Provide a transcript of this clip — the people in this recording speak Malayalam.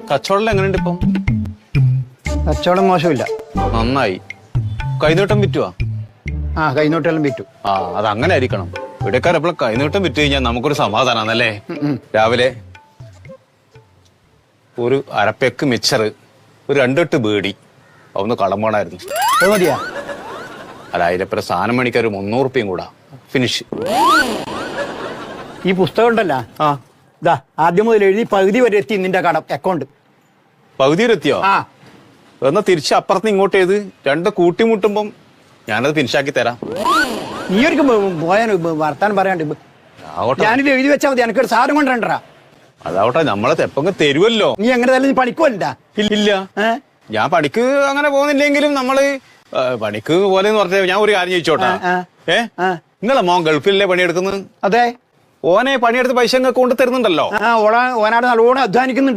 കച്ചവടം എങ്ങനെയുണ്ട് ഇപ്പം? കച്ചവടം മോശമില്ല. നന്നായി. കൈനീട്ടം വിറ്റുവാ? ആ, കൈനോട്ടെല്ലാം വിറ്റു. ആ, അത് അങ്ങനെ ആയിരിക്കണം. ഇവിടെക്കാർ എപ്പോഴും കൈനീട്ടം വിറ്റ് കഴിഞ്ഞാൽ നമുക്കൊരു സമാധാനാന്നല്ലേ. രാവിലെ ഒരു അരപ്പേക്ക് മിച്ചർ, ഒരു 2 ബീഡി, ഒന്ന് കടം പോണായിരുന്നു. അത് മതിയാ? അല്ല, അതിലെപ്പുറം സാധനം മണിക്ക് ഒരു 300 റുപ്യയും കൂടാ ഫിനിഷ്. ഈ പുസ്തകം ഉണ്ടല്ലോ, ആ, ഇതാ ആദ്യം മുതൽ എഴുതി പകുതി വരെ എത്തി നിന്റെ കടം അക്കൗണ്ട്. പകുതിയിലെത്തിയോ? ആ, എന്നാ തിരിച്ച് അപ്പുറത്ത് ഇങ്ങോട്ട് ചെയ്ത് 2 കൂട്ടിമുട്ടുമ്പം ഞാനത് ഫിനിഷാക്കി തരാം. നീ ഒരു പോയാൻ വർത്താനം പറയാണ്ട്. ആവട്ടെ, ഞാനിത് എഴുതി വെച്ചാൽ മതി, എനിക്കൊരു സാധനം കൊണ്ടുവരണ്ടാ. അതാവട്ടെ, നമ്മളെ തെപ്പങ്ങ് തരുമല്ലോ. നീ എങ്ങനെ തന്നെ നീ പണിക്കുമല്ല? ഇല്ല, ഞാൻ പണിക്ക് അങ്ങനെ പോകുന്നില്ലെങ്കിലും നമ്മള് പണിക്ക് പോലെ പറഞ്ഞ ഞാൻ ഒരു കാര്യം ചോദിച്ചോട്ടാ. നിങ്ങളെ മോൻ ഗൾഫിലല്ലേ പണിയെടുക്കുന്നത്? അതെ. ഓനെ പണിയെടുത്ത് പൈസ കൊണ്ട് തരുന്നുണ്ടല്ലോ. ഓനാട് നല്ലോണം അധ്വാനിക്കുന്നുണ്ട്.